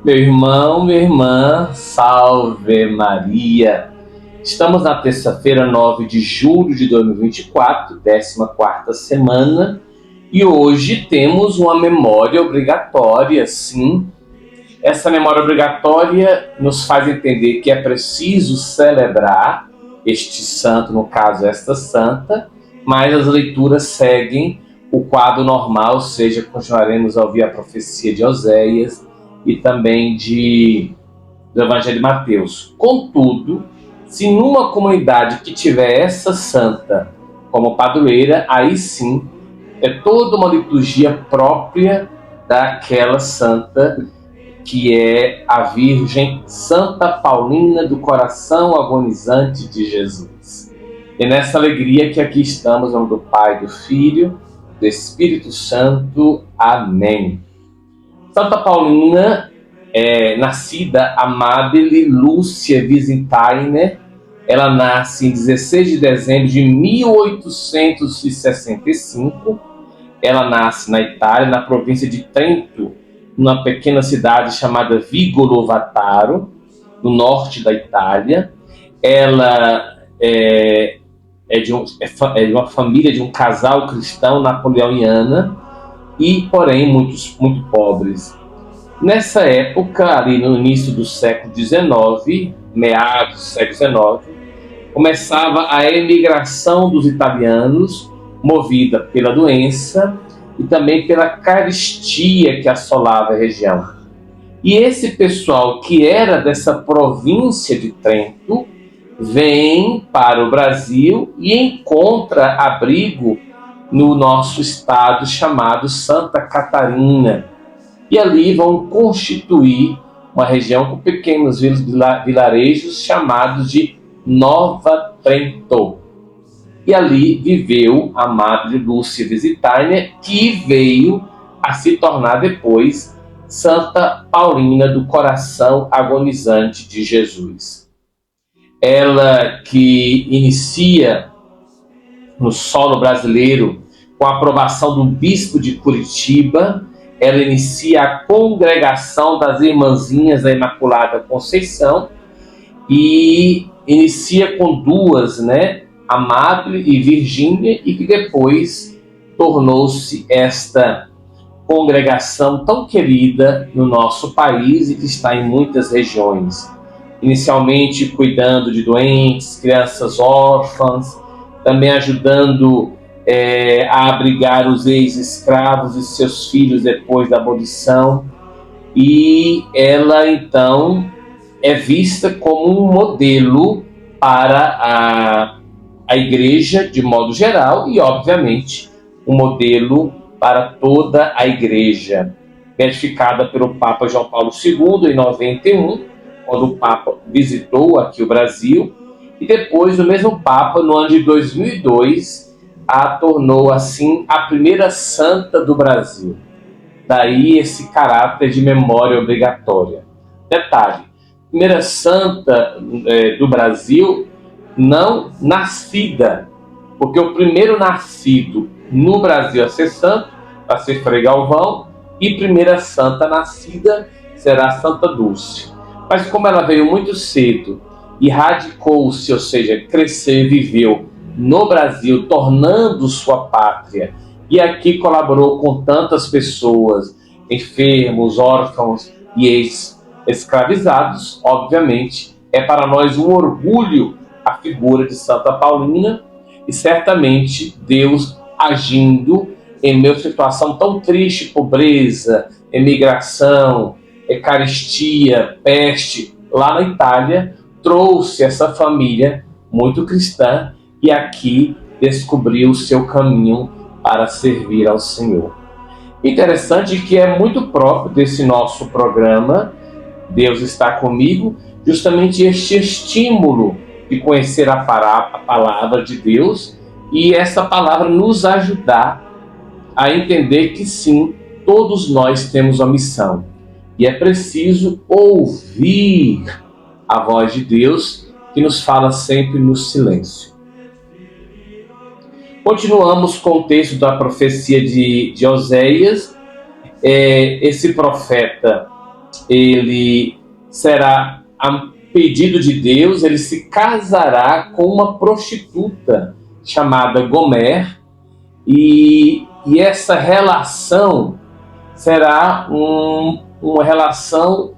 Meu irmão, minha irmã, salve Maria! Estamos na terça-feira, 9 de julho de 2024, 14ª semana, e hoje temos uma memória obrigatória, sim. Essa memória obrigatória nos faz entender que é preciso celebrar este santo, no caso esta santa, mas as leituras seguem o quadro normal, ou seja, continuaremos a ouvir a profecia de Oséias e também do Evangelho de Mateus. Contudo, se numa comunidade que tiver essa santa como padroeira, aí sim é toda uma liturgia própria daquela santa, que é a Virgem Santa Paulina do Coração Agonizante de Jesus. E nessa alegria que aqui estamos, em nome do Pai, do Filho, do Espírito Santo. Amém. Santa Paulina é nascida Amabile Lúcia Visintainer. Ela nasce em 16 de dezembro de 1865. Ela nasce na Itália, na província de Trento, numa pequena cidade chamada Vigolo Vataro, no norte da Itália. Ela é de uma família, de um casal cristão napoleoniana, e porém muito pobres. Nessa época, ali no início do século XIX, meados do século XIX, começava a emigração dos italianos, movida pela doença e também pela carestia que assolava a região. E esse pessoal que era dessa província de Trento vem para o Brasil e encontra abrigo no nosso estado chamado Santa Catarina. E ali vão constituir uma região com pequenos vilarejos chamados de Nova Trento. E ali viveu a Madre Lúcia Visintainer, que veio a se tornar depois Santa Paulina do Coração Agonizante de Jesus. Ela que inicia no solo brasileiro com a aprovação do bispo de Curitiba. Ela inicia a congregação das Irmãzinhas da Imaculada Conceição e inicia com duas, Amable e Virgínia, e que depois tornou-se esta congregação tão querida no nosso país e que está em muitas regiões. Inicialmente cuidando de doentes, crianças órfãs, também ajudando a abrigar os ex-escravos e seus filhos depois da abolição. E ela, então, é vista como um modelo para a Igreja, de modo geral, e, obviamente, um modelo para toda a Igreja. Beatificada pelo Papa João Paulo II em 91, quando o Papa visitou aqui o Brasil, e depois o mesmo Papa, no ano de 2002, a tornou, assim, a primeira santa do Brasil. Daí esse caráter de memória obrigatória. Detalhe, primeira santa do Brasil não nascida, porque o primeiro nascido no Brasil a ser santo vai ser Frei Galvão, e primeira santa nascida será Santa Dulce. Mas como ela veio muito cedo e radicou-se, ou seja, cresceu e viveu no Brasil, tornando sua pátria, e aqui colaborou com tantas pessoas, enfermos, órfãos e ex-escravizados, obviamente, é para nós um orgulho a figura de Santa Paulina, e certamente Deus agindo em uma situação tão triste, pobreza, emigração, carestia, peste, lá na Itália, trouxe essa família muito cristã e aqui descobriu o seu caminho para servir ao Senhor. Interessante que é muito próprio desse nosso programa, Deus está comigo, justamente este estímulo de conhecer a palavra de Deus e essa palavra nos ajudar a entender que sim, todos nós temos uma missão e é preciso ouvir a voz de Deus que nos fala sempre no silêncio. Continuamos com o texto da profecia de Oséias. Esse profeta, ele será, a pedido de Deus, ele se casará com uma prostituta chamada Gomer, e essa relação será uma relação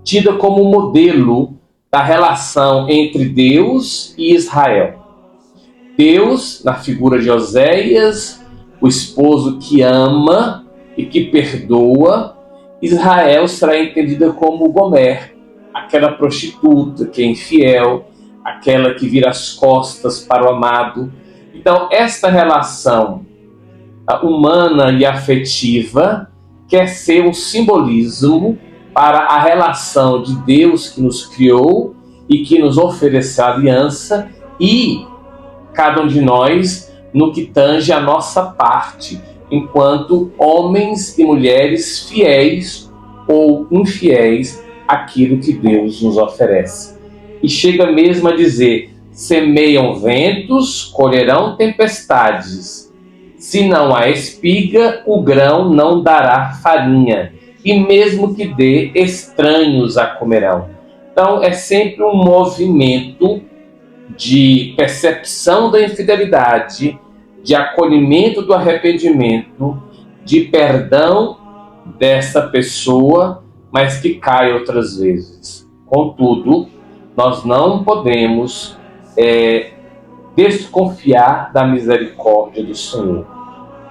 tida como modelo da relação entre Deus e Israel. Deus, na figura de Oséias, o esposo que ama e que perdoa. Israel será entendida como Gomer, aquela prostituta que é infiel, aquela que vira as costas para o amado. Então, esta relação humana e afetiva quer ser um simbolismo para a relação de Deus que nos criou e que nos ofereceu a aliança e cada um de nós no que tange a nossa parte, enquanto homens e mulheres fiéis ou infiéis àquilo que Deus nos oferece. E chega mesmo a dizer: semeiam ventos, colherão tempestades. Se não há espiga, o grão não dará farinha, e mesmo que dê, estranhos a comerão. Então é sempre um movimento de percepção da infidelidade, de acolhimento do arrependimento, de perdão dessa pessoa, mas que cai outras vezes. Contudo, nós não podemos desconfiar da misericórdia do Senhor.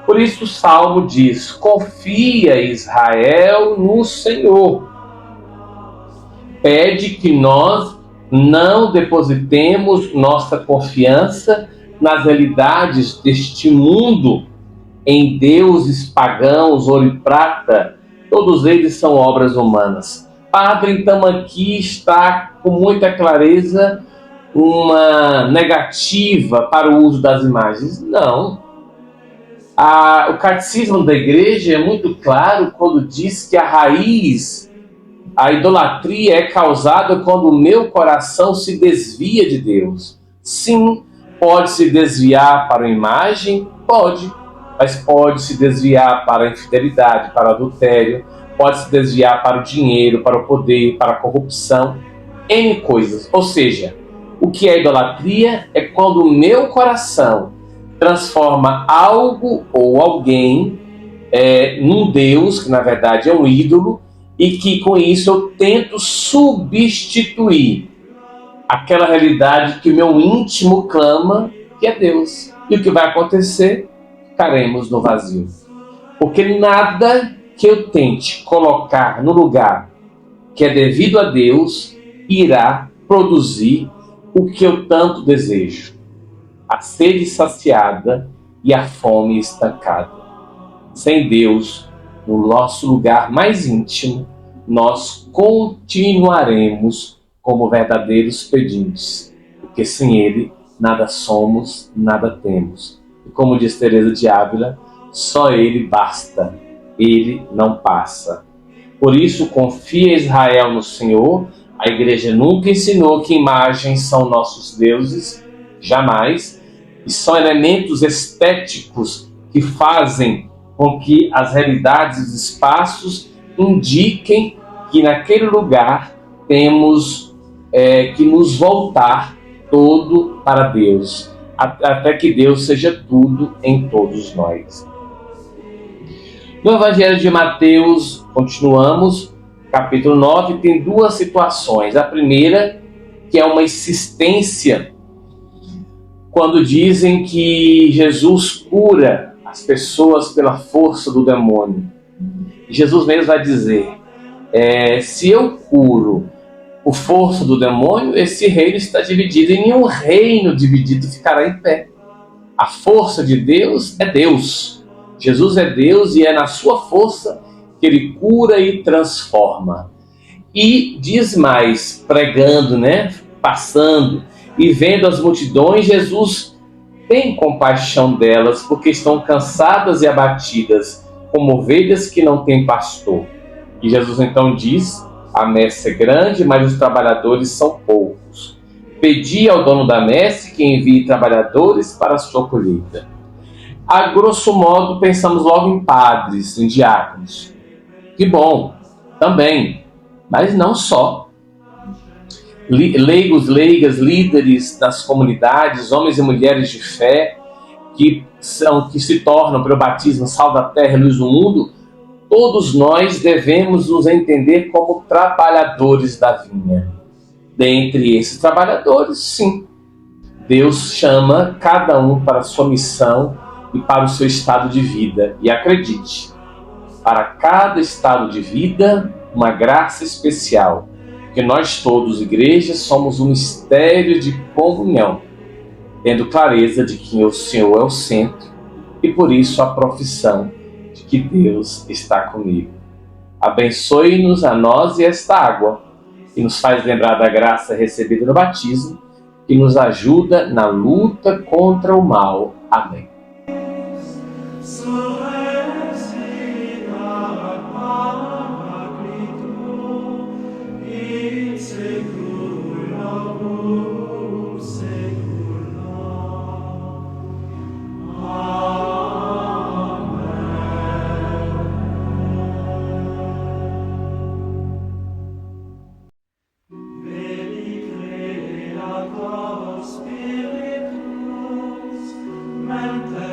Por isso o Salmo diz: confia, Israel, no Senhor. Pede que nós não depositemos nossa confiança nas realidades deste mundo, em deuses pagãos, ouro e prata. Todos eles são obras humanas. Padre, então aqui está com muita clareza uma negativa para o uso das imagens. Não. O catecismo da igreja é muito claro quando diz que a raiz, a idolatria é causada quando o meu coração se desvia de Deus. Sim, pode se desviar para a imagem? Pode. Mas pode se desviar para a infidelidade, para o adultério, pode se desviar para o dinheiro, para o poder, para a corrupção, N coisas. Ou seja, o que é idolatria é quando o meu coração transforma algo ou alguém num Deus, que na verdade é um ídolo, e que com isso eu tento substituir aquela realidade que o meu íntimo clama, que é Deus. E o que vai acontecer? Ficaremos no vazio. Porque nada que eu tente colocar no lugar que é devido a Deus irá produzir o que eu tanto desejo: a sede saciada e a fome estancada. Sem Deus, no nosso lugar mais íntimo, nós continuaremos como verdadeiros pedintes, porque sem Ele nada somos, nada temos. E como diz Teresa de Ávila, só Ele basta, Ele não passa. Por isso, confia Israel no Senhor. A igreja nunca ensinou que imagens são nossos deuses, jamais, e são elementos estéticos que fazem com que as realidades e os espaços indiquem que naquele lugar temos que nos voltar todo para Deus, até que Deus seja tudo em todos nós. No Evangelho de Mateus, continuamos, capítulo 9, tem duas situações. A primeira, que é uma insistência, quando dizem que Jesus cura as pessoas pela força do demônio. Jesus mesmo vai dizer: se eu curo por força do demônio, esse reino está dividido, e nenhum reino dividido ficará em pé. A força de Deus é Deus. Jesus é Deus e é na sua força que ele cura e transforma. E diz mais, pregando, passando e vendo as multidões, Jesus tem compaixão delas, porque estão cansadas e abatidas, como ovelhas que não têm pastor. E Jesus então diz: a messe é grande, mas os trabalhadores são poucos. Pedi ao dono da messe que envie trabalhadores para a sua colheita. A grosso modo, pensamos logo em padres, em diáconos. Que bom, também, mas não só. Leigos, leigas, líderes das comunidades, homens e mulheres de fé, que se tornam, pelo batismo, sal da terra e luz do mundo. Todos nós devemos nos entender como trabalhadores da vinha. Dentre esses trabalhadores, sim, Deus chama cada um para a sua missão e para o seu estado de vida. E acredite, para cada estado de vida, uma graça especial, porque nós todos, igreja, somos um mistério de comunhão, tendo clareza de que o Senhor é o centro e por isso a profissão de que Deus está comigo. Abençoe-nos a nós e esta água, que nos faz lembrar da graça recebida no batismo, que nos ajuda na luta contra o mal. Amém. Spiritus, mente